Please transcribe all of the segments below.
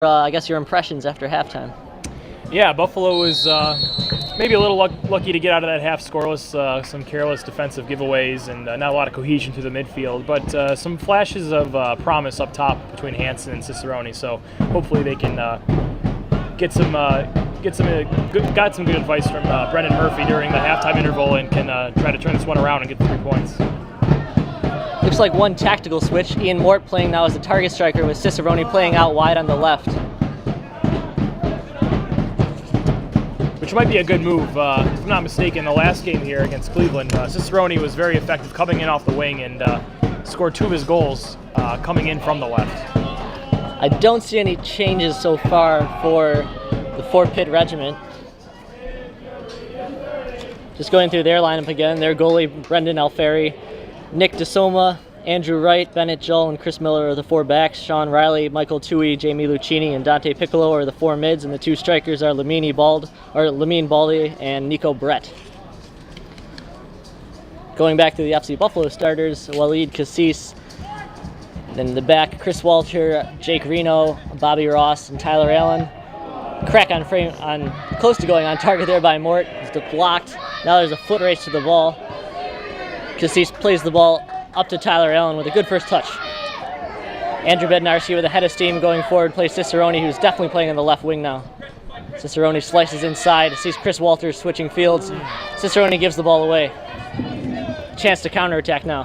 I guess your impressions after halftime. Yeah, Buffalo was maybe a little lucky to get out of that half scoreless, some careless defensive giveaways, and not a lot of cohesion through the midfield, but some flashes of promise up top between Hansen and Cicerone. So hopefully they can got some good advice from Brendan Murphy during the halftime interval and can try to turn this one around and get 3 points. Looks like one tactical switch. Ian Mort playing now as the target striker with Cicerone playing out wide on the left. Which might be a good move. If I'm not mistaken, the last game here against Cleveland, Cicerone was very effective coming in off the wing and scored 2 of his goals coming in from the left. I don't see any changes so far for the Fort Pitt Regiment. Just going through their lineup again, their goalie Brendan Alfieri, Nick DeSoma, Andrew Wright, Bennett Jull, and Chris Miller are the 4 backs. Sean Riley, Michael Tui, Jamie Lucchini, and Dante Piccolo are the 4 mids, and the 2 strikers are Lamine Baldi and Nico Brett. Going back to the FC Buffalo starters, Waleed Cassis. Then in the back, Chris Walter, Jake Reno, Bobby Ross, and Tyler Allen. Crack on frame, close to going on target there by Mort. It's blocked. Now there's a foot race to the ball. Cassis plays the ball up to Tyler Allen with a good first touch. Andrew Bednarski with a head of steam going forward plays Cicerone, who's definitely playing on the left wing now. Cicerone slices inside, sees Chris Walters switching fields. Cicerone gives the ball away. Chance to counterattack now.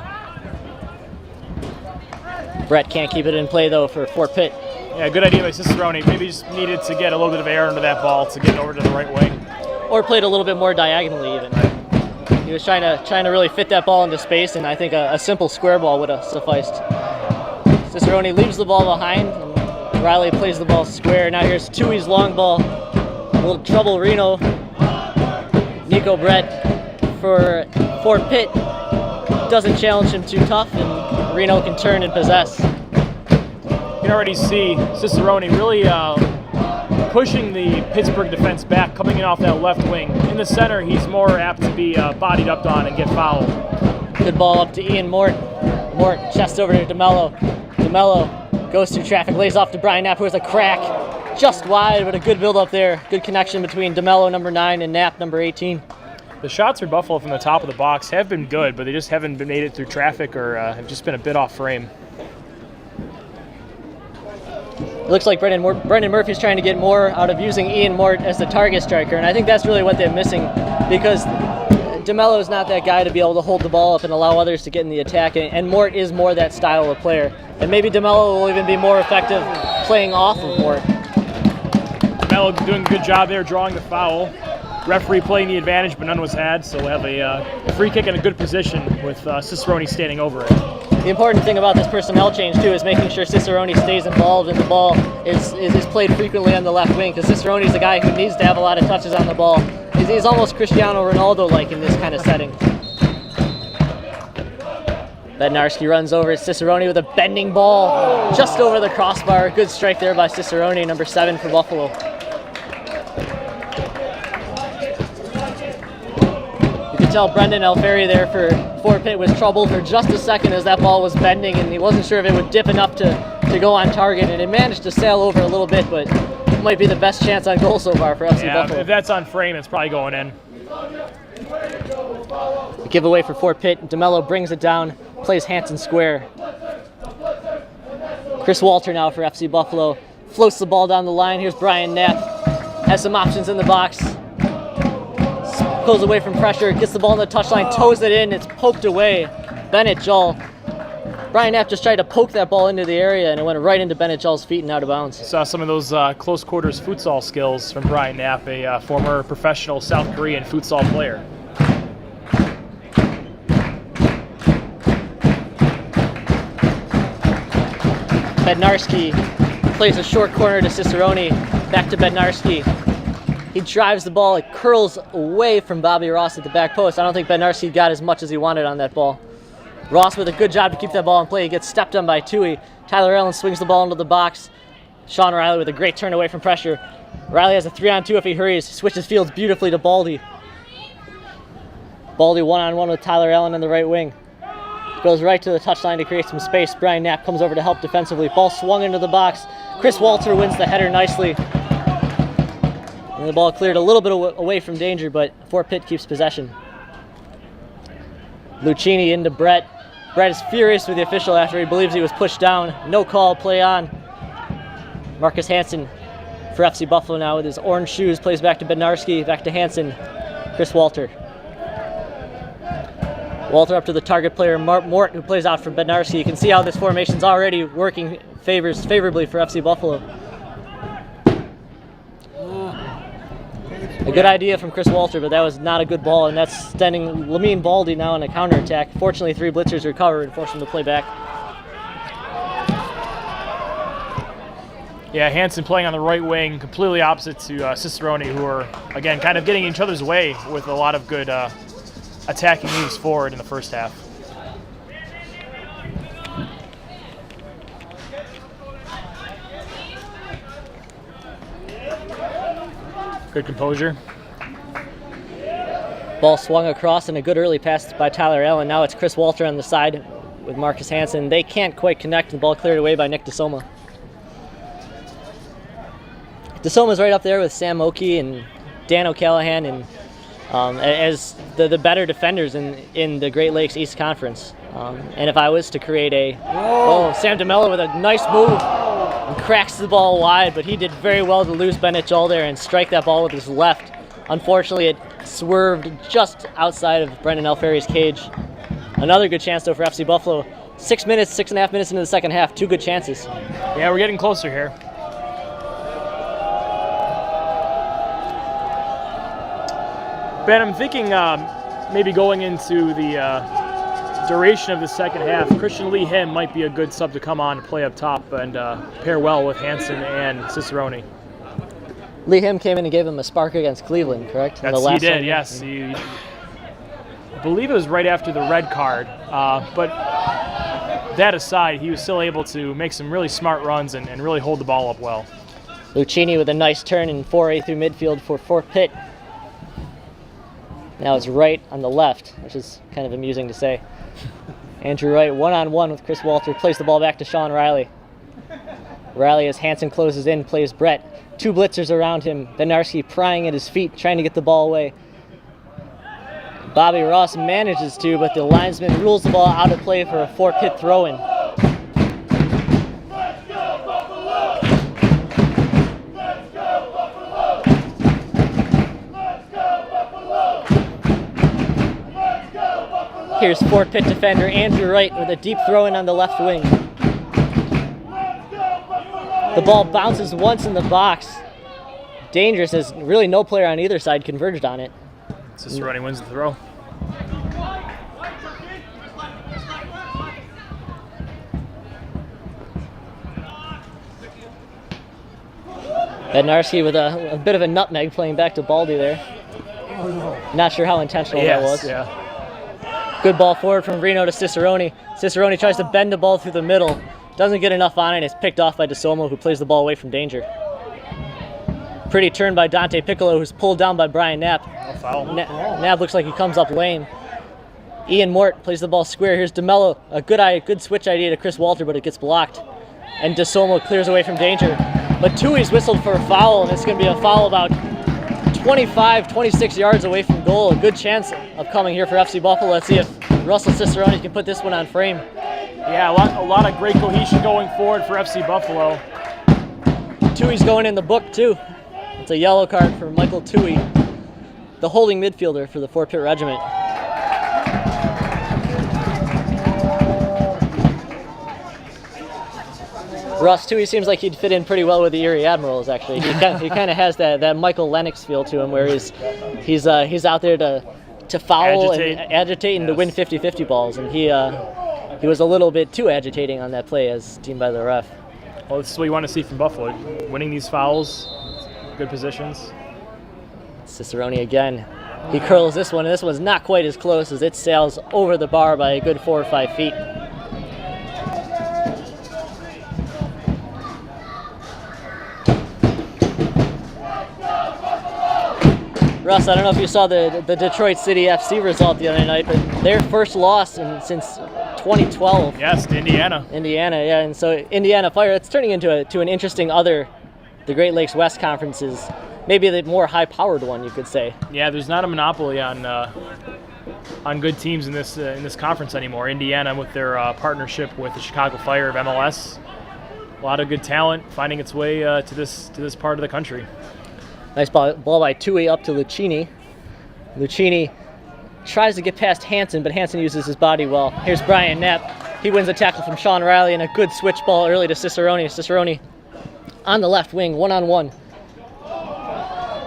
Brett can't keep it in play though for Fort Pitt. Yeah, good idea by Cicerone. Maybe just needed to get a little bit of air under that ball to get over to the right wing. Or played a little bit more diagonally even. He was trying to really fit that ball into space, and I think a simple square ball would have sufficed. Cicerone leaves the ball behind, and Riley plays the ball square. Now here's Tui's long ball. A little trouble, Reno. Nico Brett for Fort Pitt doesn't challenge him too tough, and Reno can turn and possess. You can already see Cicerone really pushing the Pittsburgh defense back, coming in off that left wing. In the center, he's more apt to be bodied up on and get fouled. Good ball up to Ian Mort. Mort chest over to DeMello. DeMello goes through traffic, lays off to Brian Knapp, who has a crack just wide, but a good build up there. Good connection between DeMello, number 9, and Knapp, number 18. The shots for Buffalo from the top of the box have been good, but they just haven't made it through traffic or have just been a bit off frame. It looks like Brendan Murphy's trying to get more out of using Ian Mort as the target striker, and I think that's really what they're missing, because DeMello is not that guy to be able to hold the ball up and allow others to get in the attack, and Mort is more that style of player. And maybe DeMello will even be more effective playing off of Mort. DeMello doing a good job there, drawing the foul. Referee playing the advantage, but none was had, so we'll have a free kick in a good position with Cicerone standing over it. The important thing about this personnel change, too, is making sure Cicerone stays involved and the ball is played frequently on the left wing, because Cicerone is a guy who needs to have a lot of touches on the ball. He's almost Cristiano Ronaldo-like in this kind of setting. Bednarski runs over Cicerone with a bending ball just over the crossbar. Good strike there by Cicerone, number 7 for Buffalo. You could tell Brendan Alfieri there for Fort Pitt was troubled for just a second as that ball was bending, and he wasn't sure if it would dip enough to go on target, and it managed to sail over a little bit, but it might be the best chance on goal so far for FC Buffalo. If that's on frame, it's probably going in. The giveaway for Fort Pitt. DeMello brings it down, plays Hansen square. Chris Walter now for FC Buffalo. Floats the ball down the line. Here's Brian Knapp. Has some options in the box. Pulls away from pressure, gets the ball on the touchline, toes it in, it's poked away. Bennett Jull. Brian Knapp just tried to poke that ball into the area, and it went right into Bennett Jull's feet and out of bounds. Saw some of those close quarters futsal skills from Brian Knapp, a former professional South Korean futsal player. Bednarski plays a short corner to Cicerone, back to Bednarski. He drives the ball, it curls away from Bobby Ross at the back post. I don't think Bednarski got as much as he wanted on that ball. Ross with a good job to keep that ball in play. He gets stepped on by Tui. Tyler Allen swings the ball into the box. Sean Riley with a great turn away from pressure. Riley has a 3-on-2 if he hurries. Switches fields beautifully to Baldi. Baldi 1-on-1 with Tyler Allen in the right wing. Goes right to the touchline to create some space. Brian Knapp comes over to help defensively. Ball swung into the box. Chris Walter wins the header nicely. And the ball cleared a little bit away from danger, but Fort Pitt keeps possession. Lucchini into Brett. Brett is furious with the official after he believes he was pushed down. No call, play on. Marcus Hansen for FC Buffalo now with his orange shoes. Plays back to Bednarski, back to Hansen. Chris Walter. Walter up to the target player, Mort, who plays out for Bednarski. You can see how this formation's already working favorably for FC Buffalo. A good idea from Chris Walter, but that was not a good ball, and that's sending Lamine Baldy now on a counterattack. Fortunately, 3 blitzers recover and force him to play back. Yeah, Hansen playing on the right wing, completely opposite to Cicerone, who are, again, kind of getting each other's way with a lot of good attacking moves forward in the first half. Good composure. Ball swung across and a good early pass by Tyler Allen. Now it's Chris Walter on the side with Marcus Hansen. They can't quite connect. The ball cleared away by Nick DeSoma. DeSoma's right up there with Sam Oakey and Dan O'Callahan and as the better defenders in the Great Lakes East Conference. And if I was to create Sam DeMello with a nice move and cracks the ball wide, but he did very well to lose Bennett Joel there and strike that ball with his left. Unfortunately, it swerved just outside of Brendan Alfieri's cage. Another good chance, though, for FC Buffalo. 6 minutes, 6.5 minutes into the second half, 2 good chances. Yeah, we're getting closer here. Ben, I'm thinking maybe going into the duration of the second half, Christian Lee Him might be a good sub to come on and play up top and pair well with Hansen and Cicerone. Lee Him came in and gave him a spark against Cleveland, correct? He did, yes. I believe it was right after the red card. But that aside, he was still able to make some really smart runs and really hold the ball up well. Lucchini with a nice turn and foray through midfield for Fort Pitt. Now it's Wright on the left, which is kind of amusing to say. Andrew Wright, one-on-one with Chris Walter, plays the ball back to Sean Riley. Riley, as Hansen closes in, plays Brett. 2 blitzers around him. Bednarski prying at his feet, trying to get the ball away. Bobby Ross manages to, but the linesman rules the ball out of play for a Fort Pitt throw-in. Here's Fort Pitt defender Andrew Wright with a deep throw-in on the left wing. The ball bounces once in the box. Dangerous, as really no player on either side converged on it. Cicerone wins the throw. Bednarski with a bit of a nutmeg playing back to Baldy there. Not sure how intentional that was. Yeah. Good ball forward from Reno to Cicerone. Cicerone tries to bend the ball through the middle. Doesn't get enough on it. It's picked off by DeSomo, who plays the ball away from danger. Pretty turn by Dante Piccolo, who's pulled down by Brian Knapp. No foul. Knapp looks like he comes up lame. Ian Mort plays the ball square. Here's DeMello. A good switch idea to Chris Walter, but it gets blocked. And DeSomo clears away from danger. But Tui's whistled for a foul, and it's going to be a foul about 25, 26 yards away from goal. A good chance of coming here for FC Buffalo. Let's see if Russell Cicerone can put this one on frame. Yeah, a lot of great cohesion going forward for FC Buffalo. Tui's going in the book, too. It's a yellow card for Michael Tui, the holding midfielder for the Fort Pitt Regiment. Russ Tui seems like he'd fit in pretty well with the Erie Admirals, actually. He kind of has that Michael Lennox feel to him, where he's out there to foul and agitate and to win 50-50 balls, and he was a little bit too agitating on that play as deemed by the ref. Well, this is what you want to see from Buffalo, winning these fouls, good positions. Cicerone again. He curls this one, and this one's not quite as close as it sails over the bar by a good 4 or 5 feet. Russ, I don't know if you saw the Detroit City FC result the other night, but their first loss since 2012. Yes, to Indiana. Indiana, yeah, and so Indiana Fire, it's turning into an interesting the Great Lakes West Conference's, maybe the more high-powered one, you could say. Yeah, there's not a monopoly on good teams in this conference anymore. Indiana, with their partnership with the Chicago Fire of MLS, a lot of good talent finding its way to this part of the country. Nice ball by Tui up to Lucchini. Lucchini tries to get past Hansen, but Hansen uses his body well. Here's Brian Knapp. He wins a tackle from Sean Riley and a good switch ball early to Cicerone. Cicerone on the left wing, one-on-one.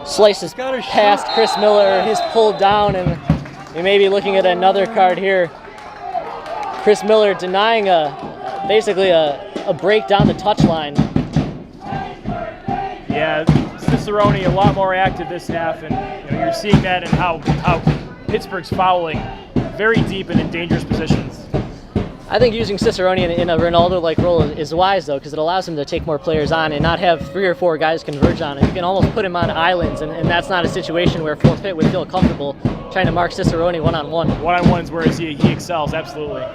Slices past Chris Miller. He's pulled down, and we may be looking at another card here. Chris Miller denying basically a break down the touchline. Yeah, Cicerone a lot more active this half, and you're seeing that in how Pittsburgh's fouling very deep and in dangerous positions. I think using Cicerone in a Ronaldo-like role is wise, though, because it allows him to take more players on and not have 3 or 4 guys converge on him. You can almost put him on islands, and that's not a situation where Fort Pitt would feel comfortable trying to mark Cicerone one-on-one. One-on-one is where he excels, absolutely.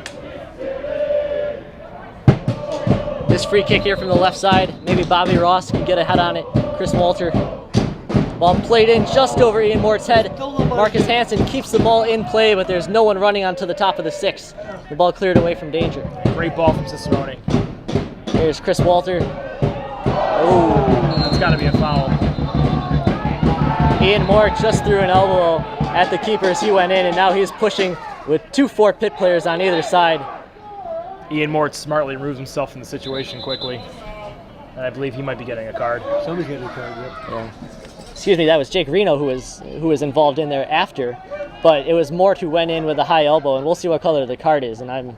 This free kick here from the left side, maybe Bobby Ross can get a head on it. Chris Walter. Ball played in just over Ian Mort's head. Marcus Hansen keeps the ball in play, but there's no one running onto the top of the 6. The ball cleared away from danger. Great ball from Cicerone. Here's Chris Walter. Oh, that's got to be a foul. Ian Mort just threw an elbow at the keeper as he went in, and now he's pushing with 2 Fort Pitt players on either side. Ian Mort smartly removes himself from the situation quickly. And I believe he might be getting a card. Somebody's getting a card, yeah. Excuse me, that was Jake Reno who was involved in there after, but it was Mort who went in with a high elbow, and we'll see what color the card is, and I'm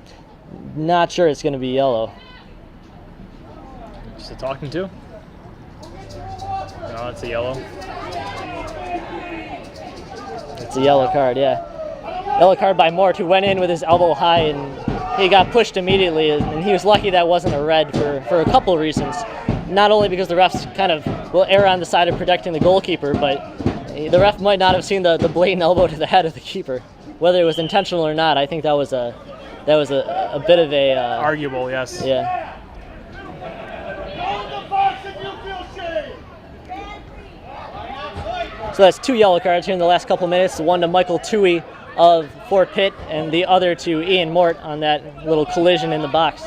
not sure it's going to be yellow. Just a talking to? No, it's a yellow. It's a yellow card, yeah. Yellow card by Mort, who went in with his elbow high, and he got pushed immediately, and he was lucky that wasn't a red for a couple of reasons. Not only because the refs kind of will err on the side of protecting the goalkeeper, but the ref might not have seen the blatant elbow to the head of the keeper. Whether it was intentional or not, I think that was a bit of a arguable, yes. Yeah. So that's 2 yellow cards here in the last couple minutes. One to Michael Tui of Fort Pitt, and the other to Ian Mort on that little collision in the box.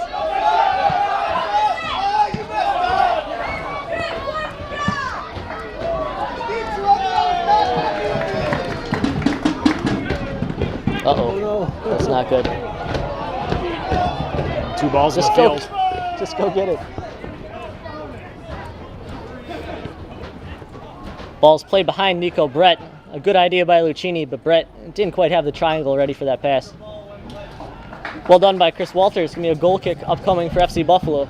Uh-oh, that's not good. 2 balls in the field. Just go get it. Ball's played behind Nico Brett. A good idea by Lucchini, but Brett didn't quite have the triangle ready for that pass. Well done by Chris Walter. It's going to be a goal kick upcoming for FC Buffalo.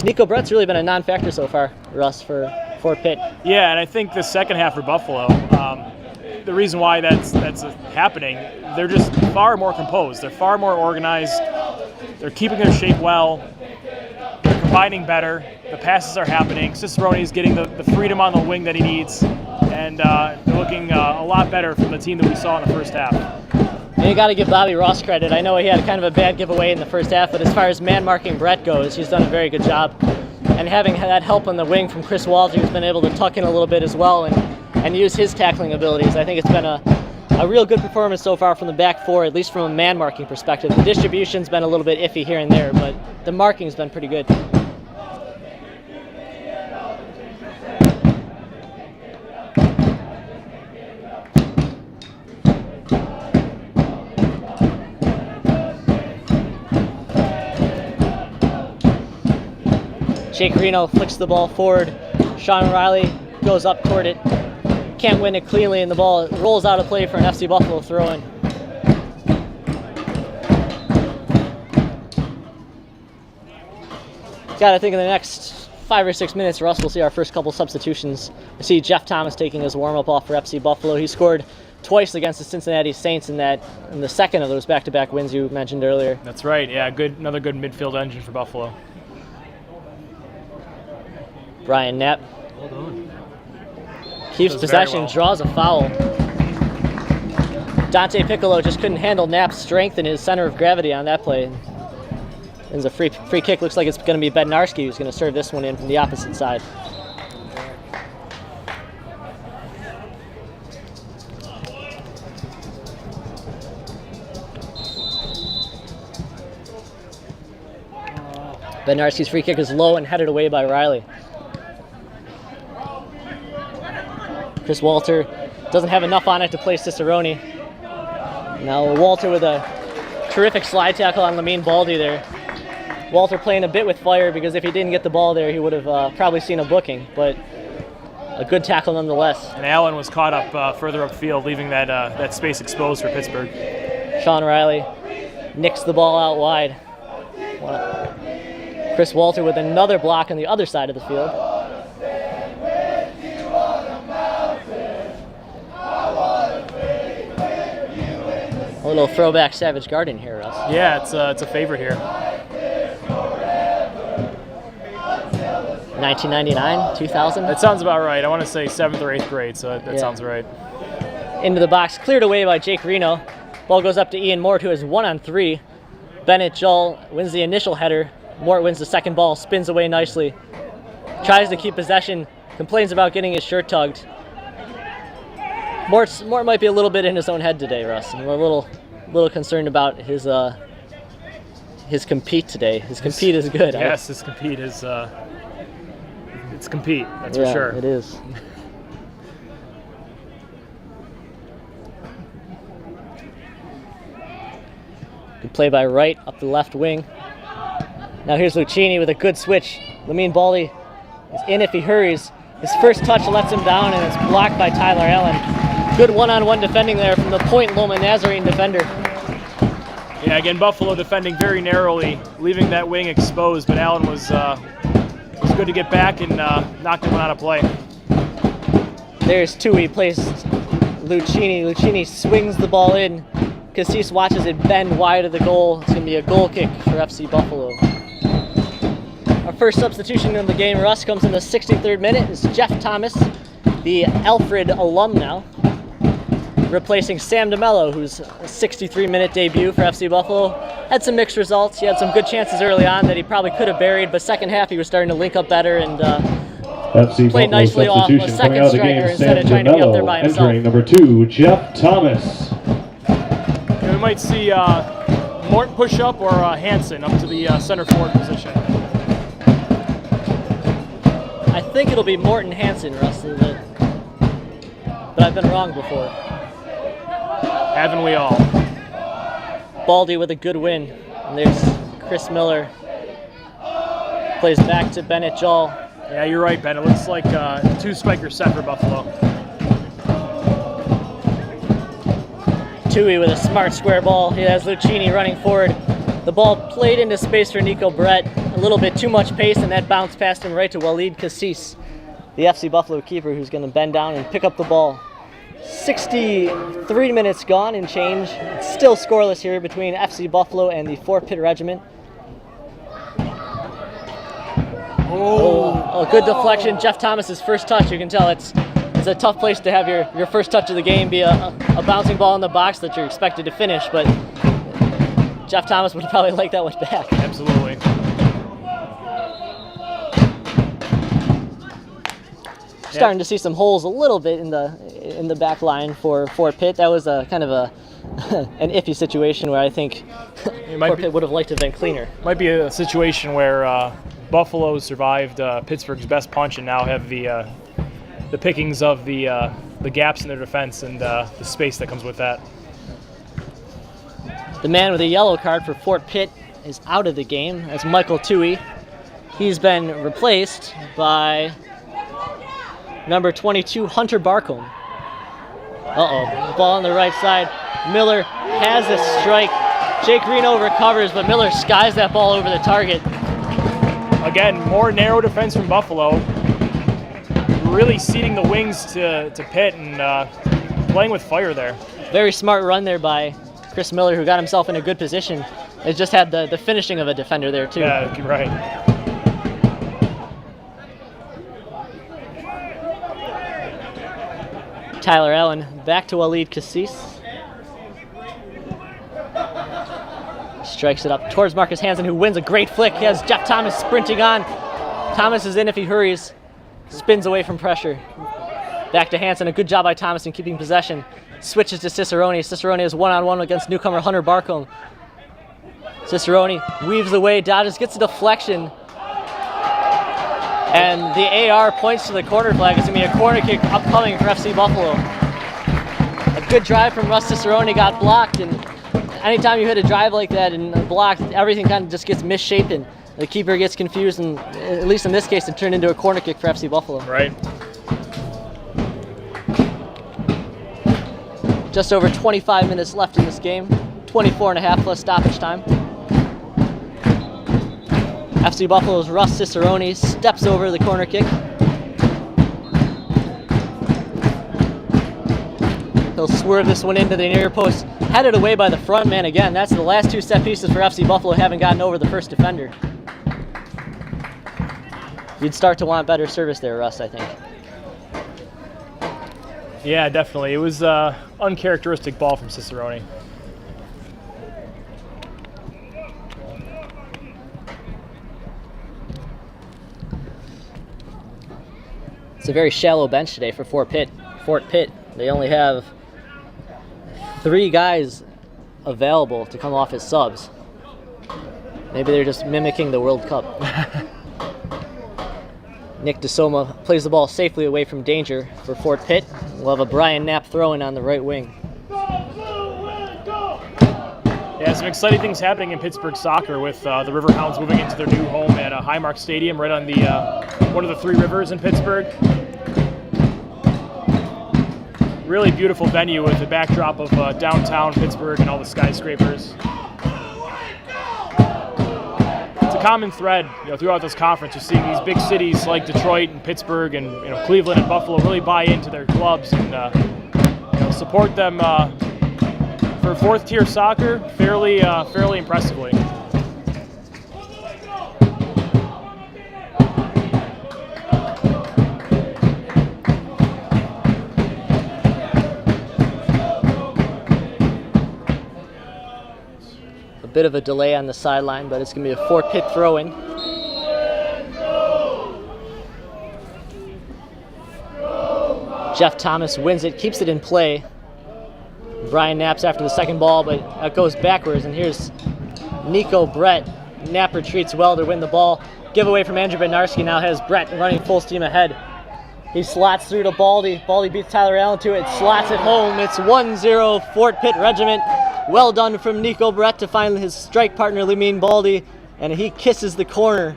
Nico Brett's really been a non-factor so far, Russ, for Fort Pitt. Yeah, and I think the second half for Buffalo, the reason why that's happening, they're just far more composed. They're far more organized. They're keeping their shape well. They're combining better. The passes are happening. Cicerone is getting the freedom on the wing that he needs. And they're looking a lot better from the team that we saw in the first half. And you got to give Bobby Ross credit. I know he had kind of a bad giveaway in the first half, but as far as man-marking Brett goes, he's done a very good job. And having that help on the wing from Chris Walter, who's been able to tuck in a little bit as well and use his tackling abilities, I think it's been a real good performance so far from the back 4, at least from a man-marking perspective. The distribution's been a little bit iffy here and there, but the marking's been pretty good. Jake Reno flicks the ball forward. Sean Riley goes up toward it. Can't win it cleanly, and the ball rolls out of play for an FC Buffalo throw-in. Got to think in the next 5 or 6 minutes, Russ will see our first couple substitutions. I see Jeff Thomas taking his warm-up off for FC Buffalo. He scored twice against the Cincinnati Saints in the second of those back-to-back wins you mentioned earlier. That's right. Yeah, another good midfield engine for Buffalo. Brian Knapp Hold on. keeps possession, draws a foul. Dante Piccolo just couldn't handle Knapp's strength and his center of gravity on that play. There's a free kick. Looks like it's going to be Bednarski who's going to serve this one in from the opposite side. Bednarski's free kick is low and headed away by Riley. Chris Walter doesn't have enough on it to play Cicerone. Now Walter with a terrific slide tackle on Lamine Baldy there. Walter playing a bit with fire because if he didn't get the ball there, he would have probably seen a booking, but a good tackle nonetheless. And Allen was caught up further upfield, leaving that space exposed for Pittsburgh. Sean Riley nicks the ball out wide. Chris Walter with another block on the other side of the field. A little throwback Savage Garden here, Russ. Yeah, it's a favorite here. 1999, 2000? That sounds about right. I want to say 7th or 8th grade, so that sounds right. Into the box, cleared away by Jake Reno. Ball goes up to Ian Mort, who has 1-on-3. Bennett Jull wins the initial header. Mort wins the second ball, spins away nicely. Tries to keep possession, complains about getting his shirt tugged. Mort might be a little bit in his own head today, Russ. And we're a little concerned about his compete today. His compete is good. Yes, his compete is it's compete, that's for sure. It is. Good play by Wright up the left wing. Now here's Lucchini with a good switch. Lamine Baldy is in if he hurries. His first touch lets him down and it's blocked by Tyler Allen. Good one-on-one defending there from the Point Loma Nazarene defender. Yeah, again, Buffalo defending very narrowly, leaving that wing exposed, but Allen was good to get back and knocked him out of play. There's Tui, plays Lucchini. Lucchini swings the ball in. Cassis watches it bend wide of the goal. It's going to be a goal kick for FC Buffalo. Our first substitution in the game, Russ, comes in the 63rd minute. It's Jeff Thomas, the Alfred alum now, replacing Sam DeMello, who's a 63-minute debut for FC Buffalo. Had some mixed results. He had some good chances early on that he probably could have buried, but second half he was starting to link up better and played nicely off a second striker instead of trying to be up there by himself. Entering number 2, Jeff Thomas. We might see Morton push up or Hansen up to the center forward position. I think it'll be Morton Hansen, Russ, but I've been wrong before. Haven't we all? Baldy with a good win. And there's Chris Miller. Plays back to Bennett Jull. Yeah, you're right, Ben. It looks like a two-spiker set for Buffalo. Tui with a smart square ball. He has Lucchini running forward. The ball played into space for Nico Brett. A little bit too much pace, and that bounced past him right to Walid Cassis, the FC Buffalo keeper, who's going to bend down and pick up the ball. 63 minutes gone and change. It's still scoreless here between FC Buffalo and the Pitt Regiment. Oh, a good deflection. Jeff Thomas's first touch. You can tell it's a tough place to have your first touch of the game be a bouncing ball in the box that you're expected to finish, but Jeff Thomas would probably like that one back. Absolutely. Starting to see some holes a little bit in the back line for Pitt. That was a kind of an iffy situation where I think Pitt would have liked to have been cleaner. Might be a situation where Buffalo survived Pittsburgh's best punch and now have the pickings of the gaps in their defense and the space that comes with that. The man with a yellow card for Fort Pitt is out of the game. That's Michael Tui. He's been replaced by number 22, Hunter Barcombe. Ball on the right side. Miller has a strike. Jake Reno recovers, but Miller skies that ball over the target. Again, more narrow defense from Buffalo. Really ceding the wings to Pitt and playing with fire there. Very smart run there by Chris Miller, who got himself in a good position. It just had the finishing of a defender there, too. Yeah, you're right. Tyler Allen back to Walid Cassis. Strikes it up towards Marcus Hansen, who wins a great flick. He has Jeff Thomas sprinting on. Thomas is in if he hurries. Spins away from pressure. Back to Hansen. A good job by Thomas in keeping possession. Switches to Cicerone. Cicerone is one-on-one against newcomer Hunter Barcombe. Cicerone weaves away, dodges, gets a deflection. And the AR points to the corner flag. It's going to be a corner kick upcoming for FC Buffalo. A good drive from Russ Cicerone got blocked, and anytime you hit a drive like that and blocked, everything kind of just gets misshapen. The keeper gets confused, and at least in this case, it turned into a corner kick for FC Buffalo. Right. Just over 25 minutes left in this game. 24 and a half plus stoppage time. FC Buffalo's Russ Cicerone steps over the corner kick. He'll swerve this one into the near post, headed away by the front man again. That's the last two set pieces for FC Buffalo, haven't gotten over the first defender. You'd start to want better service there, Russ, I think. Yeah, definitely. It was uncharacteristic ball from Cicerone. It's a very shallow bench today for Fort Pitt. They only have 3 guys available to come off as subs. Maybe they're just mimicking the World Cup. Nick DeSoma plays the ball safely away from danger for Fort Pitt. We'll have a Brian Knapp throw-in on the right wing. Yeah, some exciting things happening in Pittsburgh soccer with the Riverhounds moving into their new home at Highmark Stadium, right on the one of the 3 rivers in Pittsburgh. Really beautiful venue with the backdrop of downtown Pittsburgh and all the skyscrapers. It's a common thread, throughout this conference. You're seeing these big cities like Detroit and Pittsburgh and Cleveland and Buffalo really buy into their clubs and support them for 4th-tier soccer fairly impressively. Bit of a delay on the sideline, but it's going to be a Fort Pitt throw-in. Jeff Thomas wins it, keeps it in play. Brian Knapp's after the second ball, but it goes backwards, and here's Nico Brett. Knapp retreats well to win the ball. Giveaway from Andrew Bednarski now has Brett running full steam ahead. He slots through to Baldy. Baldy beats Tyler Allen to it, slots it home. It's 1-0 Fort Pitt Regiment. Well done from Nico Brett to find his strike partner, Lamine Baldy, and he kisses the corner.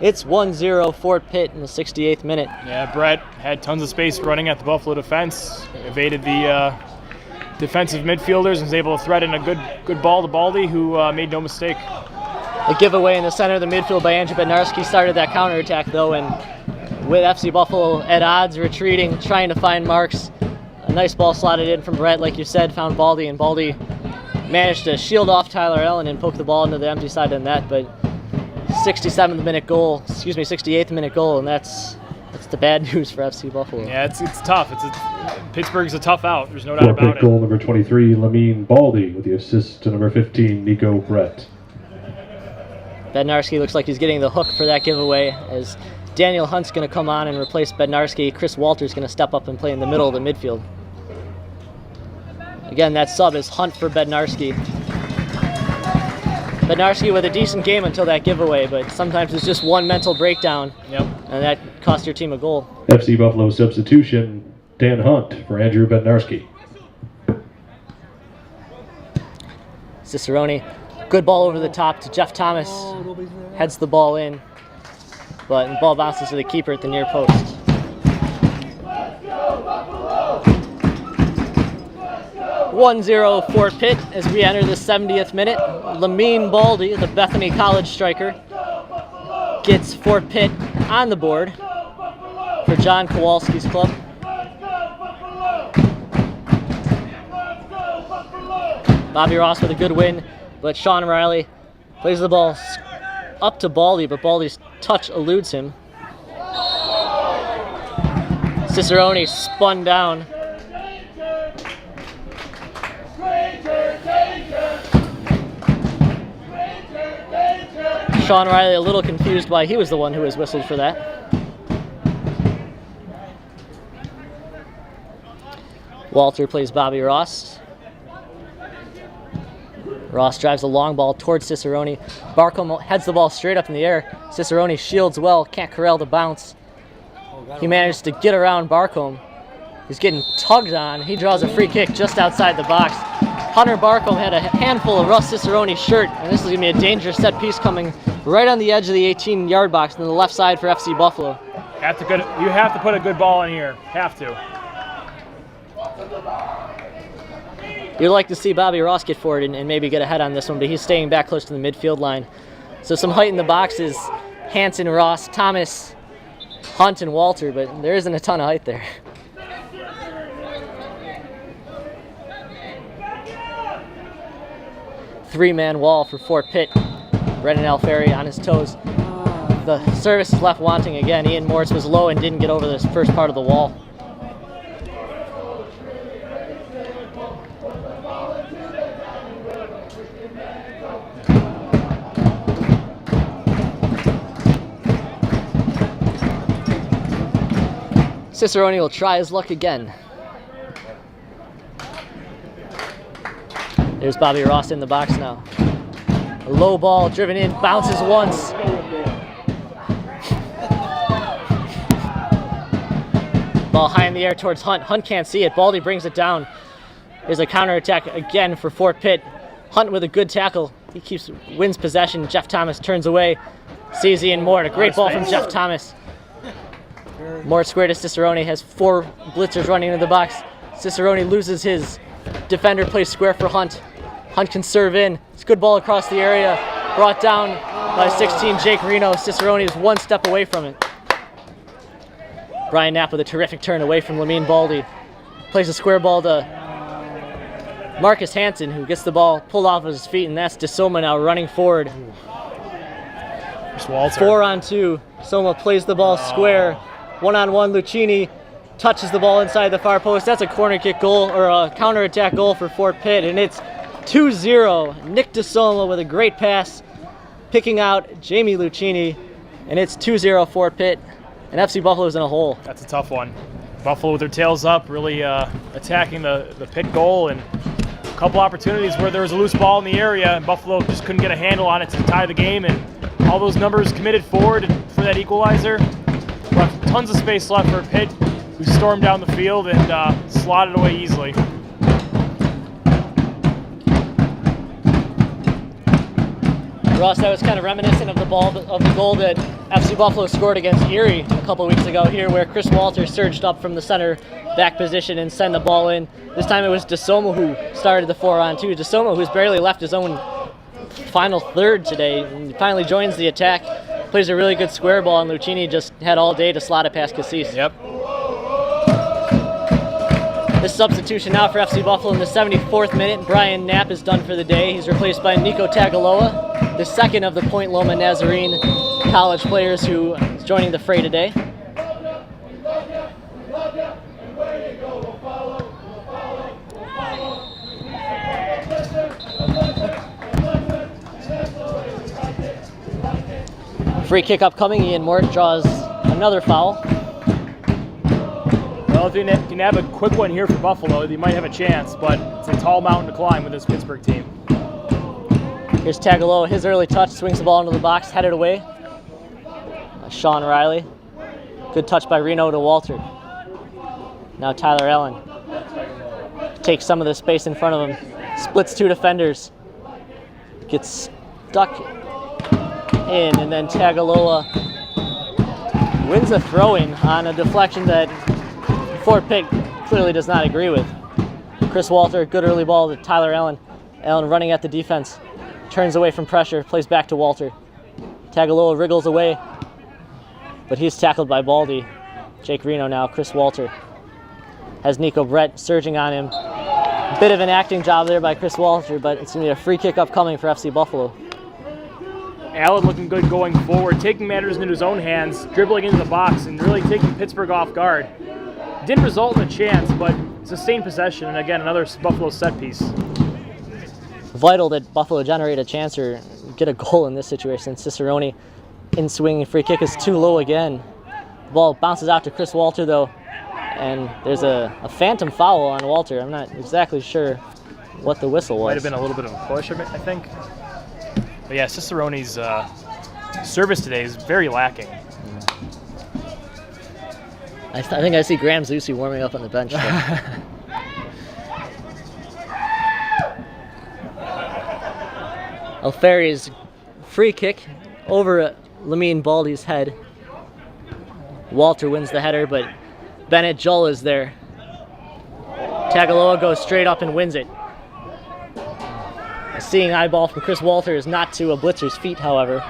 It's 1-0 Fort Pitt in the 68th minute. Yeah, Brett had tons of space running at the Buffalo defense, evaded the defensive midfielders and was able to thread in a good ball to Baldy, who made no mistake. A giveaway in the center of the midfield by Andrew Bednarski started that counterattack, though, and with FC Buffalo at odds, retreating, trying to find marks. A nice ball slotted in from Brett, like you said, found Baldy, and Baldy managed to shield off Tyler Allen and poke the ball into the empty side of the net, but 68th minute goal, and that's the bad news for FC Buffalo. Yeah, it's tough. Pittsburgh's a tough out. There's no doubt about it. Goal number 23, Lamine Baldy, with the assist to number 15, Nico Brett. Bednarski looks like he's getting the hook for that giveaway, as Daniel Hunt's going to come on and replace Bednarski. Chris Walter's going to step up and play in the middle of the midfield. Again, that sub is Hunt for Bednarski. Bednarski with a decent game until that giveaway, but sometimes it's just one mental breakdown, and that cost your team a goal. FC Buffalo substitution, Dan Hunt for Andrew Bednarski. Cicerone, good ball over the top to Jeff Thomas, heads the ball in, but the ball bounces to the keeper at the near post. 1-0 Fort Pitt as we enter the 70th minute. Lamine Baldy, the Bethany College striker, gets Fort Pitt on the board for John Kowalski's club. Bobby Ross with a good win, but Sean Riley plays the ball up to Baldy, but Baldy's touch eludes him. Cicerone spun down. Sean Riley a little confused why he was the one who was whistled for that. Walter plays Bobby Ross. Ross drives a long ball towards Cicerone. Barcombe heads the ball straight up in the air. Cicerone shields well, can't corral the bounce. He managed to get around Barcombe. He's getting tugged on. He draws a free kick just outside the box. Hunter Barcombe had a handful of Russ Cicerone's shirt, and this is going to be a dangerous set piece coming right on the edge of the 18-yard box on the left side for FC Buffalo. You have to put a good ball in here. Have to. You'd like to see Bobby Ross get forward and maybe get ahead on this one, but he's staying back close to the midfield line. So some height in the boxes, Hanson, Ross, Thomas, Hunt, and Walter, but there isn't a ton of height there. Three-man wall for Fort Pitt. Brennan Alfieri on his toes. The service is left wanting again. Ian Morris was low and didn't get over this first part of the wall. Cicerone will try his luck again. There's Bobby Ross in the box now. A low ball driven in, bounces once. Ball high in the air towards Hunt. Hunt can't see it. Baldy brings it down. There's a counterattack again for Fort Pitt. Hunt with a good tackle. He wins possession. Jeff Thomas turns away. Sees Ian Moore. A great ball from Jeff Thomas. Moore square to Cicerone, has four blitzers running into the box. Cicerone loses his defender, plays square for Hunt. Hunt can serve in. It's a good ball across the area. Brought down by 16, Jake Reno. Cicerone is one step away from it. Brian Knapp with a terrific turn away from Lamine Baldy. Plays a square ball to Marcus Hanson, who gets the ball pulled off of his feet, and that's DeSoma now running forward. 4-on-2. Soma plays the ball square. 1-on-1, Lucchini touches the ball inside the far post. That's a corner kick goal, or a counterattack goal for Fort Pitt, and it's 2-0. Nick DeSoma with a great pass, picking out Jamie Lucchini, and it's 2-0 Fort Pitt, and FC Buffalo's in a hole. That's a tough one. Buffalo with their tails up, really attacking the Pitt goal, and a couple opportunities where there was a loose ball in the area, and Buffalo just couldn't get a handle on it to tie the game, and all those numbers committed forward for that equalizer. Left tons of space left for Pitt, who stormed down the field and slotted away easily. Ross, that was kind of reminiscent of the goal that FC Buffalo scored against Erie a couple weeks ago here, where Chris Walter surged up from the center back position and sent the ball in. This time it was DeSoma who started the 4-on-2. DeSoma, who's barely left his own final third today, and finally joins the attack. Plays a really good square ball, and Lucchini just had all day to slot it past Cassis. Yep. This substitution now for FC Buffalo in the 74th minute. Brian Knapp is done for the day. He's replaced by Nico Tagaloa, the second of the Point Loma Nazarene college players who is joining the fray today. Free kick upcoming. Ian Moore draws another foul. Well, if you can have a quick one here for Buffalo, you might have a chance, but it's a tall mountain to climb with this Pittsburgh team. Here's Tagaloa. His early touch swings the ball into the box, headed away by Sean Riley. Good touch by Reno to Walter. Now Tyler Allen takes some of the space in front of him, splits two defenders, gets stuck in, and then Tagaloa wins a throw-in on a deflection that Fort Pitt clearly does not agree with. Chris Walter, good early ball to Tyler Allen. Allen running at the defense, turns away from pressure, plays back to Walter. Tagaloa wriggles away, but he's tackled by Baldy. Jake Reno now, Chris Walter has Nico Brett surging on him. A bit of an acting job there by Chris Walter, but it's going to be a free kick upcoming for FC Buffalo. Allen looking good going forward, taking matters into his own hands, dribbling into the box, and really taking Pittsburgh off guard. Didn't result in a chance, but sustained possession, and again, another Buffalo set piece. vital that Buffalo generate a chance or get a goal in this situation. Cicerone in swinging free kick is too low again. The ball bounces out to Chris Walter though, and there's a phantom foul on Walter. I'm not exactly sure what the whistle was. Might have been a little bit of a push, I think. But yeah, Cicerone's service today is very lacking. I think I see Graham Zusi warming up on the bench there. Alfieri's free kick over Lamine Baldy's head. Walter wins the header, but Bennett Jull is there. Tagaloa goes straight up and wins it. A seeing eyeball from Chris Walter is not to a blitzer's feet, however,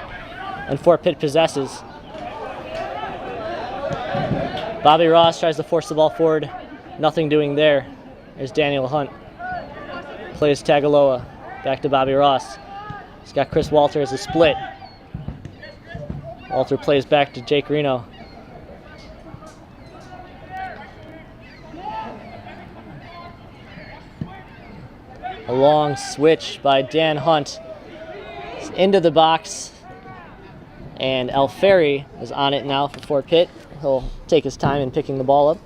and Fort Pitt possesses. Bobby Ross tries to force the ball forward. Nothing doing there. There's Daniel Hunt. Plays Tagaloa. Back to Bobby Ross. He's got Chris Walter as a split. Walter plays back to Jake Reno. A long switch by Dan Hunt. It's into the box. And Alfieri is on it now for Fort Pitt. He'll take his time in picking the ball up.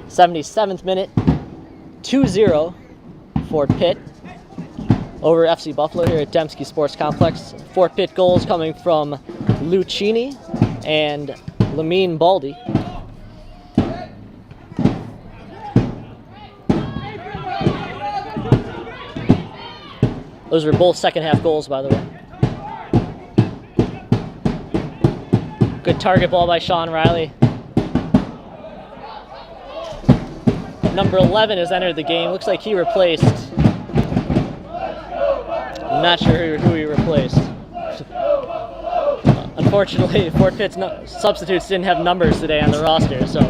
77th minute. 2-0 Fort Pitt over FC Buffalo here at Dembski Sports Complex. Fort Pitt goals coming from Lucchini and Lamine Baldy. Those were both second half goals, by the way. Good target ball by Sean Riley. Number 11 has entered the game. Looks like he replaced. I'm not sure who he replaced. Unfortunately, Fort Pitt's substitutes didn't have numbers today on the roster, so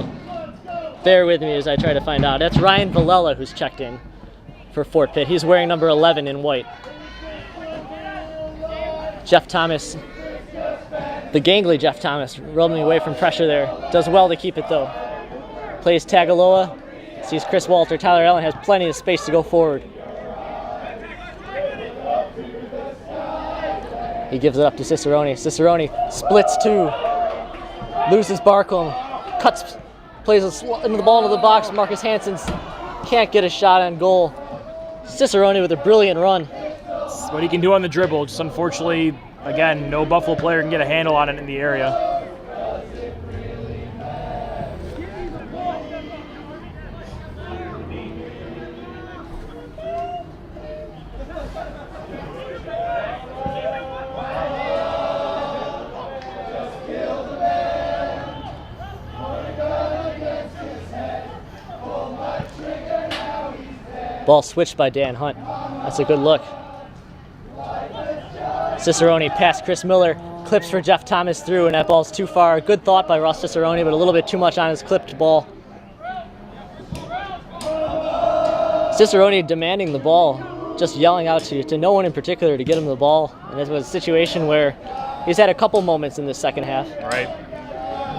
bear with me as I try to find out. That's Ryan Villela who's checked in for Fort Pitt. He's wearing number 11 in white. Jeff Thomas, the gangly Jeff Thomas, roaming away from pressure there. Does well to keep it though. Plays Tagaloa. Sees Chris Walter. Tyler Allen has plenty of space to go forward. He gives it up to Cicerone. Cicerone splits two. Loses Barcombe. Cuts, plays into the ball into the box. Marcus Hansen can't get a shot on goal. Cicerone with a brilliant run. That's what he can do on the dribble. Just unfortunately, again, no Buffalo player can get a handle on it in the area. Ball switched by Dan Hunt. That's a good look. Cicerone past Chris Miller. Clips for Jeff Thomas through, and that ball's too far. Good thought by Ross Cicerone, but a little bit too much on his clipped ball. Cicerone demanding the ball, just yelling out to no one in particular to get him the ball. And it was a situation where he's had a couple moments in the second half. Right.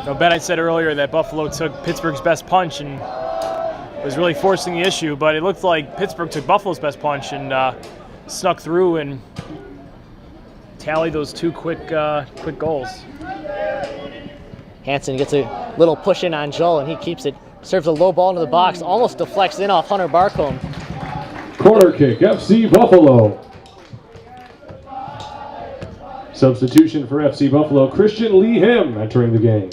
Now, Ben, I said earlier that Buffalo took Pittsburgh's best punch and was really forcing the issue, but it looked like Pittsburgh took Buffalo's best punch and snuck through and tallied those two quick goals. Hansen gets a little push in on Joel, and he keeps it. Serves a low ball into the box, almost deflects in off Hunter Barcombe. Corner kick, FC Buffalo. Substitution for FC Buffalo, Christian Lee Him entering the game.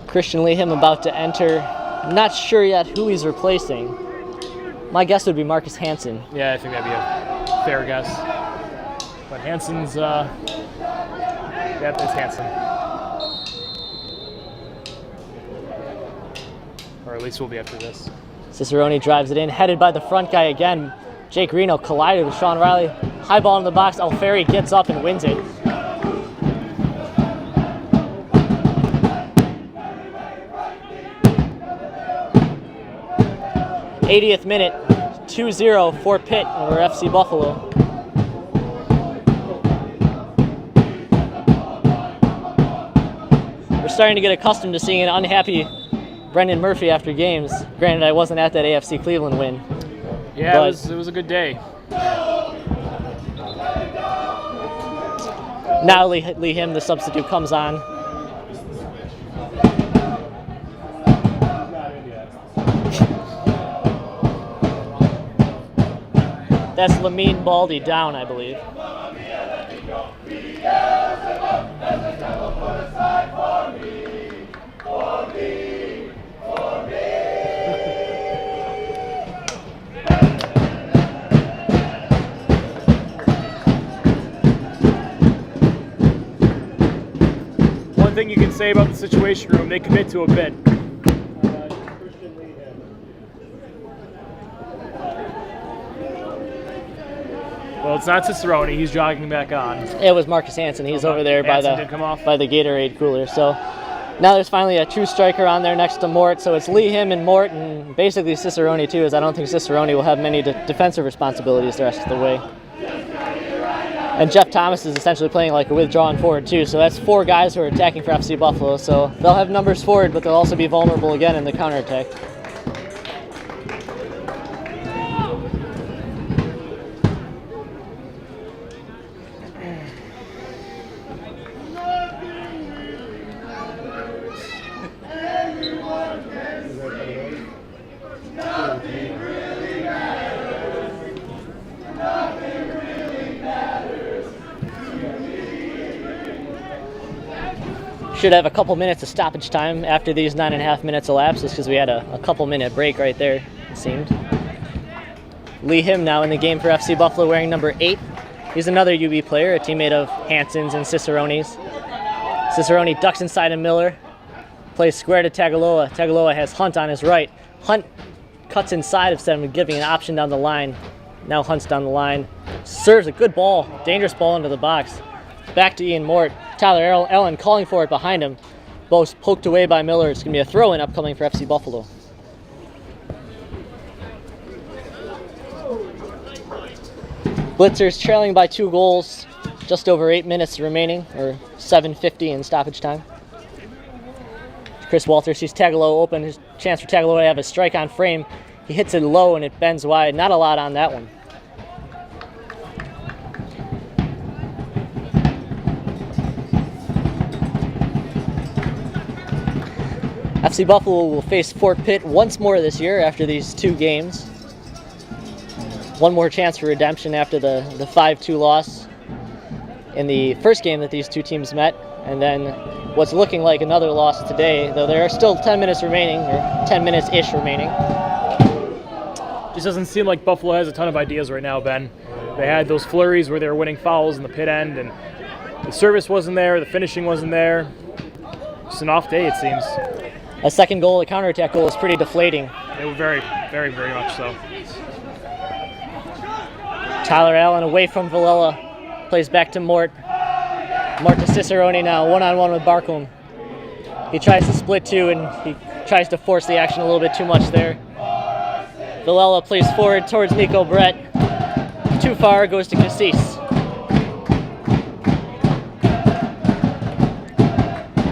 Christian Lee Him about to enter. Not sure yet who he's replacing. My guess would be Marcus Hansen. Yeah, I think that'd be a fair guess. But Hansen's, yeah, it's Hansen. Or at least we'll be after this. Cicerone drives it in, headed by the front guy again. Jake Reno collided with Sean Riley. High ball in the box. Alfieri gets up and wins it. '80th minute, 2-0 Fort Pitt over FC Buffalo. We're starting to get accustomed to seeing an unhappy Brendan Murphy after games. Granted, I wasn't at that AFC Cleveland win. Yeah, it was a good day. Now Lee Him, the substitute, comes on. That's Lamine Baldy down, I believe. One thing you can say about the Situation Room, they commit to a bit. Well, it's not Cicerone. He's jogging back on. It was Marcus Hansen. He's over there by the Gatorade cooler. So now there's finally a true striker on there next to Mort. So it's Lee, him, and Mort, and basically Cicerone too, as I don't think Cicerone will have many defensive responsibilities the rest of the way. And Jeff Thomas is essentially playing like a withdrawing forward too. So that's 4 guys who are attacking for FC Buffalo. So they'll have numbers forward, but they'll also be vulnerable again in the counterattack. Should have a couple minutes of stoppage time after these 9.5 minutes elapses because we had a couple minute break right there, it seemed. Lee Him now in the game for FC Buffalo wearing number 8. He's another UB player, a teammate of Hansen's and Cicerone's. Cicerone ducks inside of Miller, plays square to Tagaloa. Tagaloa has Hunt on his right. Hunt cuts inside of Seven, giving an option down the line. Now Hunt's down the line. Serves a good ball, dangerous ball into the box. Back to Ian Mort. Tyler Allen calling for it behind him. Both poked away by Miller. It's going to be a throw-in upcoming for FC Buffalo. Blitzers trailing by 2 goals. Just over 8 minutes remaining, or 7:50 in stoppage time. Chris Walter sees Tagaloa open. His chance for Tagaloa to have a strike on frame. He hits it low and it bends wide. Not a lot on that one. FC Buffalo will face Fort Pitt once more this year after these 2 games. One more chance for redemption after the 5-2 loss in the first game that these 2 teams met, and then what's looking like another loss today, though there are still 10 minutes remaining, or 10 minutes-ish remaining. Just doesn't seem like Buffalo has a ton of ideas right now, Ben. They had those flurries where they were winning fouls in the pit end, and the service wasn't there, the finishing wasn't there. Just an off day, it seems. A second goal, a counterattack goal, is pretty deflating. They were very, very, very much so. Tyler Allen away from Villela, plays back to Mort. Mort to Cicerone now, one-on-one with Barcombe. He tries to split 2 and he tries to force the action a little bit too much there. Villela plays forward towards Nico Brett. Too far, goes to Cassis.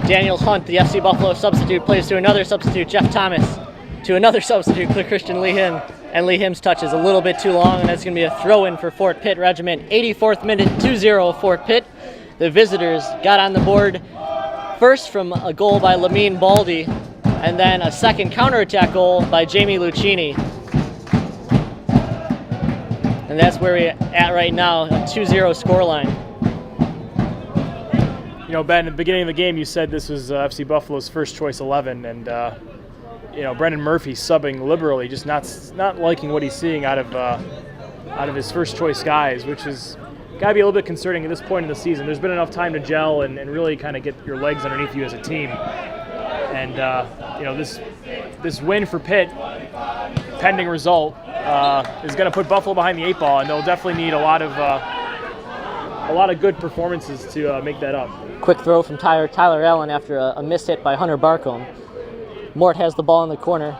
Daniel Hunt, the FC Buffalo substitute, plays to another substitute, Jeff Thomas. To another substitute, Christian Lee Him. And Lee Him's touch is a little bit too long, and that's going to be a throw-in for Fort Pitt Regiment. 84th minute, 2-0 Fort Pitt. The visitors got on the board first from a goal by Lamine Baldy, and then a second counterattack goal by Jamie Lucchini. And that's where we're at right now, a 2-0 scoreline. You know, Ben, at the beginning of the game, you said this was FC Buffalo's first choice 11, and Brendan Murphy subbing liberally, just not liking what he's seeing out of his first choice guys, which is got to be a little bit concerning at this point in the season. There's been enough time to gel and really kind of get your legs underneath you as a team, and this win for Pitt, pending result, is going to put Buffalo behind the 8 ball, and they'll definitely need a lot of good performances to make that up. Quick throw from Tyler Allen after a missed hit by Hunter Barcombe. Mort has the ball in the corner.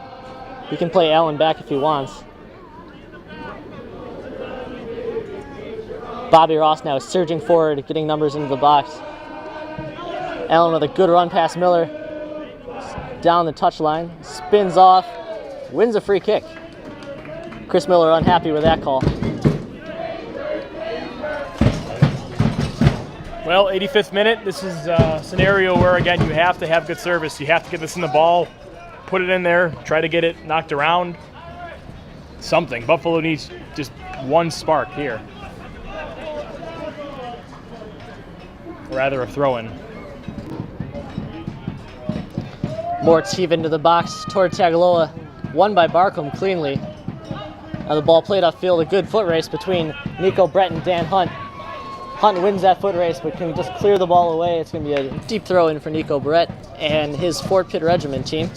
He can play Allen back if he wants. Bobby Ross now is surging forward, getting numbers into the box. Allen with a good run past Miller. down the touchline, spins off, wins a free kick. Chris Miller unhappy with that call. Well, 85th minute, this is a scenario where, again, you have to have good service. You have to get this in the ball, put it in there, try to get it knocked around. Something. Buffalo needs just one spark here. Rather a throw-in. Mort's heave into the box toward Tagaloa, won by Barcombe cleanly. Now the ball played off field, a good foot race between Nico Brett and Dan Hunt. Hunt wins that foot race, but can just clear the ball away. It's going to be a deep throw in for Nico Brett and his Fort Pitt Regiment team.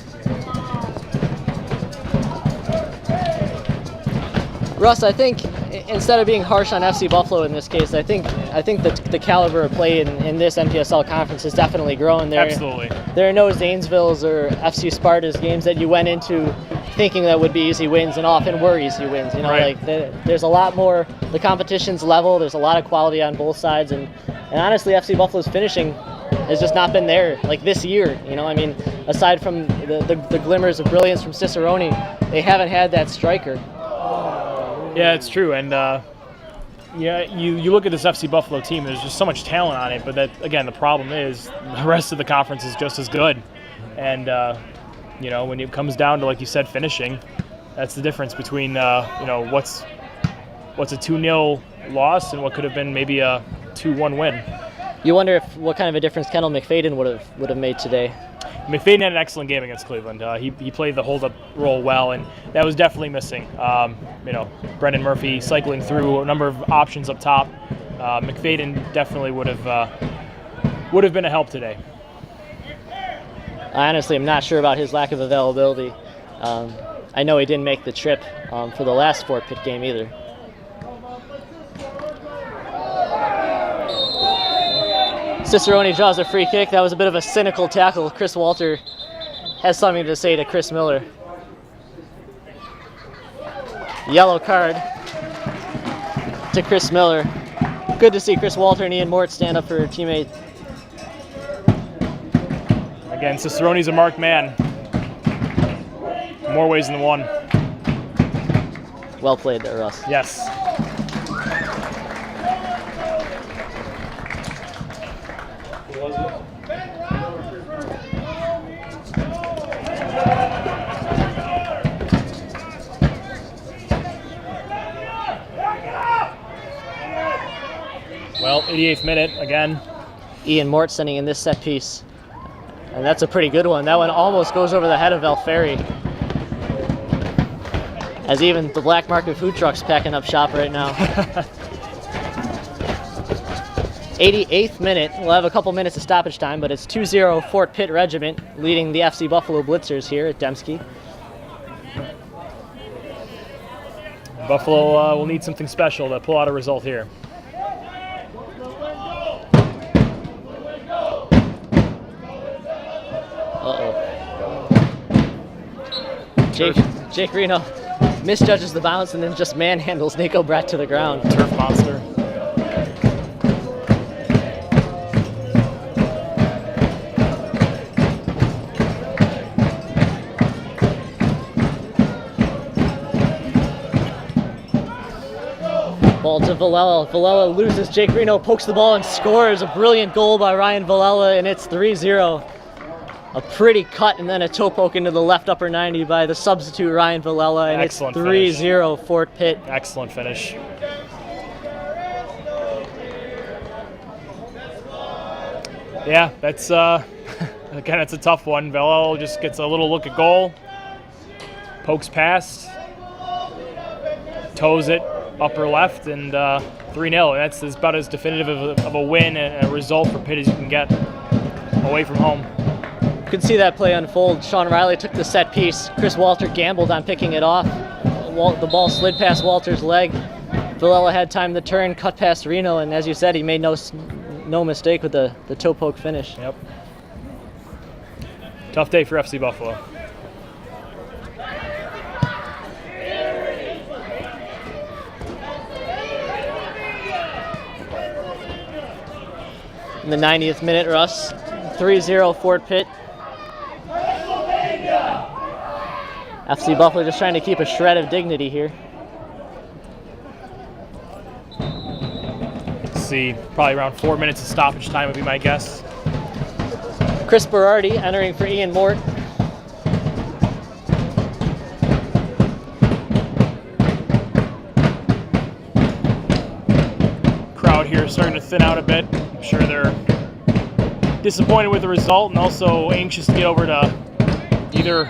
Russ, I think instead of being harsh on FC Buffalo in this case, I think the caliber of play in this MPSL conference has definitely grown. Absolutely. There are no Zanesvilles or FC Spartas games that you went into thinking that would be easy wins, and often were easy wins. You know, right. There's a lot more. The competition's level. There's a lot of quality on both sides, and honestly, FC Buffalo's finishing has just not been there like this year. You know, I mean, aside from the glimmers of brilliance from Cicerone, they haven't had that striker. Yeah, it's true, and you look at this FC Buffalo team. There's just so much talent on it, but that, again, the problem is the rest of the conference is just as good, and when it comes down to, like you said, finishing, that's the difference between what's a 2-0 loss and what could have been maybe a 2-1 win. You wonder what kind of a difference Kendall McFadden would have made today. McFadden had an excellent game against Cleveland. He played the hold-up role well, and that was definitely missing. Brendan Murphy cycling through a number of options up top. McFadden definitely would have been a help today. I honestly am not sure about his lack of availability. I know he didn't make the trip for the last Fort Pitt game either. Cicerone draws a free kick. That was a bit of a cynical tackle. Chris Walter has something to say to Chris Miller. Yellow card to Chris Miller. Good to see Chris Walter and Ian Mort stand up for their teammate. Again, Cicerone's a marked man. More ways than one. Well played there, Russ. Yes. Well, 88th minute again. Ian Mort sending in this set piece. And that's a pretty good one. That one almost goes over the head of Alferi. As even the black market food truck's packing up shop right now. 88th minute. We'll have a couple minutes of stoppage time, but it's 2-0 Fort Pitt Regiment leading the FC Buffalo Blitzers here at Dembski. Buffalo will need something special to pull out a result here. Jake Reno misjudges the bounce and then just manhandles Nico Brett to the ground. Turf monster. Ball to Villela. Villela loses. Jake Reno pokes the ball and scores. A brilliant goal by Ryan Villela, and it's 3-0. A pretty cut and then a toe poke into the left upper 90 by the substitute Ryan Villela, and excellent it's 3-0 finish. Fort Pitt. Excellent finish. Yeah, that's again, it's a tough one. Villela just gets a little look at goal, pokes past, toes it upper left, and 3-0. And that's about as definitive of a win and a result for Pitt as you can get away from home. You could see that play unfold. Sean Riley took the set piece. Chris Walter gambled on picking it off. The ball slid past Walter's leg. Villela had time to turn, cut past Reno, and as you said, he made no mistake with the toe poke finish. Yep. Tough day for FC Buffalo. In the 90th minute, Russ, 3-0 Fort Pitt. FC Buffalo just trying to keep a shred of dignity here. Let's see, probably around 4 minutes of stoppage time would be my guess. Chris Berardi entering for Ian Mort. Crowd here starting to thin out a bit. I'm sure they're disappointed with the result and also anxious to get over to either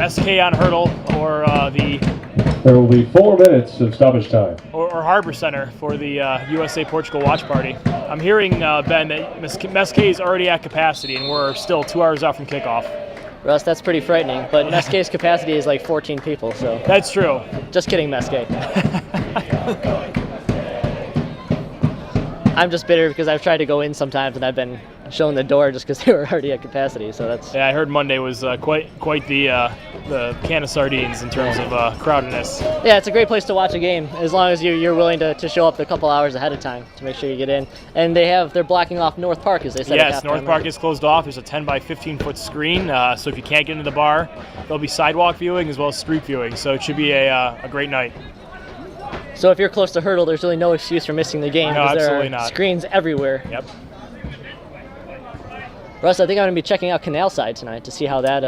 SK on hurdle or There will be 4 minutes of stoppage time. or Harbor Center for the USA-Portugal watch party. I'm hearing, Ben, that SK is already at capacity and we're still 2 hours out from kickoff. Russ, that's pretty frightening, but Mesque's capacity is like 14 people, so. That's true. Just kidding, Mesque. I'm just bitter because I've tried to go in sometimes and I've been shown the door just because they were already at capacity. So that's. Yeah, I heard Monday was quite the can of sardines in terms of crowdedness. Yeah, it's a great place to watch a game as long as you're willing to show up a couple hours ahead of time to make sure you get in. And they're blocking off North Park, as they said. Yes, North Park is closed off. There's a 10 by 15 foot screen, so if you can't get into the bar, there'll be sidewalk viewing as well as street viewing. So it should be a great night. So if you're close to hurdle, there's really no excuse for missing the game. No, absolutely there are not. Screens everywhere. Yep. Russ, I think I'm going to be checking out Canal Side tonight to see how that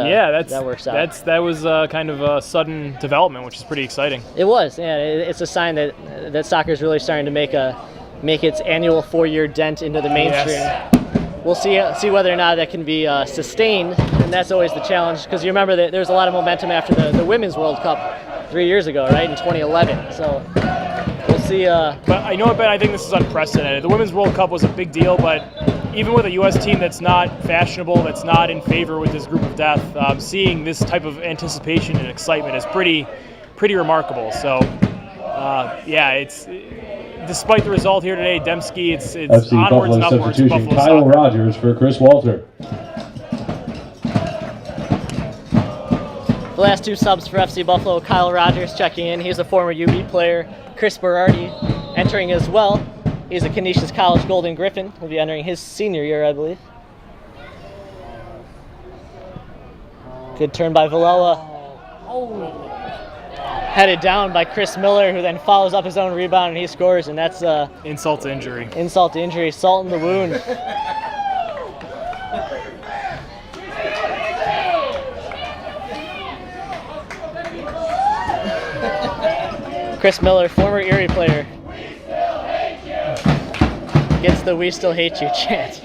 works out. That was kind of a sudden development, which is pretty exciting. It was, yeah. It's a sign that soccer is really starting to make its annual 4-year dent into the mainstream. Yes. We'll see whether or not that can be sustained, and that's always the challenge. Because you remember that there was a lot of momentum after the Women's World Cup 3 years ago, right, in 2011. So we'll see. But I know, Ben, I think this is unprecedented. The Women's World Cup was a big deal, but even with a U.S. team that's not fashionable, that's not in favor with this group of death, seeing this type of anticipation and excitement is pretty remarkable. So, it's despite the result here today, Dembski, it's FC onwards and Buffalo upwards. substitution Buffalo Kyle soccer. Rogers for Chris Walter. The last two subs for FC Buffalo, Kyle Rogers checking in. He's a former UB player. Chris Berardi entering as well. He's a Canisius College Golden Griffin. He'll be entering his senior year, I believe. Good turn by Villela. Headed down by Chris Miller, who then follows up his own rebound and he scores, and that's Insult to injury. insult to injury, salt in the wound. Chris Miller, former Erie player, gets the "We Still Hate You" chant.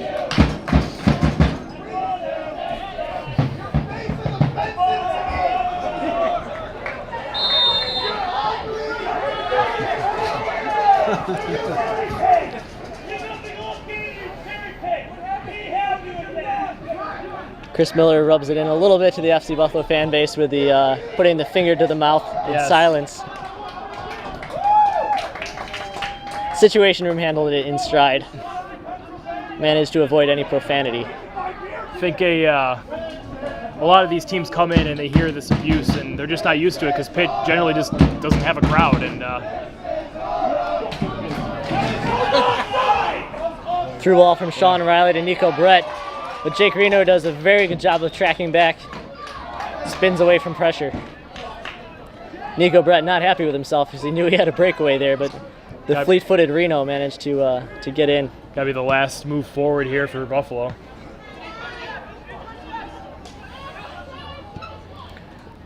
Chris Miller rubs it in a little bit to the FC Buffalo fan base with the putting the finger to the mouth in silence. Situation Room handled it in stride. Managed to avoid any profanity. I think a lot of these teams come in and they hear this abuse and they're just not used to it because Pitt generally just doesn't have a crowd. And through ball from Sean Riley to Nico Brett, but Jake Reno does a very good job of tracking back. Spins away from pressure. Nico Brett not happy with himself because he knew he had a breakaway there, but the fleet-footed Reno managed to get in. Gotta be the last move forward here for Buffalo.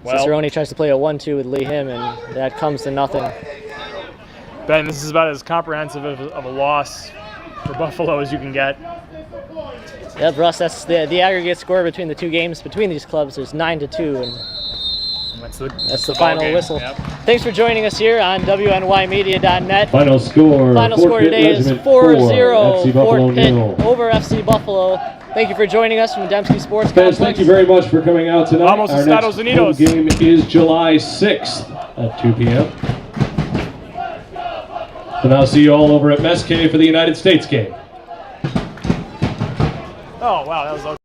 Well, Cicerone tries to play a 1-2 with Lee Him, and that comes to nothing. Ben, this is about as comprehensive of a loss for Buffalo as you can get. Yep, Russ, that's the aggregate score between the two games between these clubs is 9-2, and that's the final game. whistle. Yep. Thanks for joining us here on WNYmedia.net. Final score. Final score today is Regiment 4-0 FC Buffalo Fort Pitt 0. over FC Buffalo. Thank you for joining us from the Dembski Sports Fans, Complex. thank you very much for coming out tonight. Vamos Our Estados next Unidos. home game is July 6th at 2 p.m. So now see you all over at Mesquite for the United States game. Oh, wow, that was